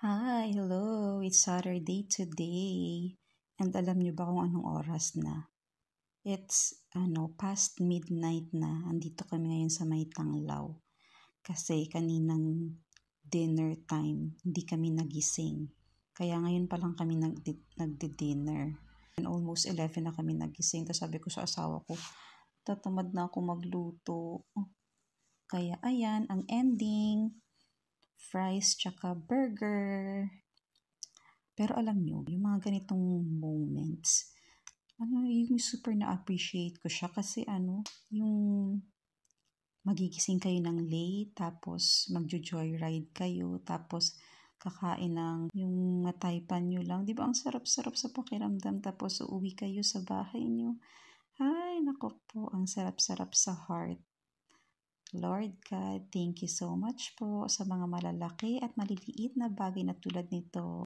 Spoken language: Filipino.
Hi, hello. It's Saturday today. And alam niyo ba kung anong oras na? It's past midnight na. Andito kami ngayon sa May Tanglaw. Kasi kaninang dinner time, hindi kami nagising. Kaya ngayon pa lang kami nagdi-dinner. And almost 11 na kami nagising. Tapos sabi ko sa asawa ko, tatamad na ako magluto. Kaya ayan, ang ending, fries tsaka burger. Pero alam nyo, yung mga ganitong moments, yung super na-appreciate ko siya kasi yung magigising kayo ng late, tapos magjo-joyride kayo, tapos kakain ng yung mataypan nyo lang. Di ba ang sarap-sarap sa pakiramdam, tapos uuwi kayo sa bahay nyo. Ay, nako po, ang sarap-sarap sa heart. Lord God, thank you so much po sa mga malalaki at maliliit na bagay na tulad nito.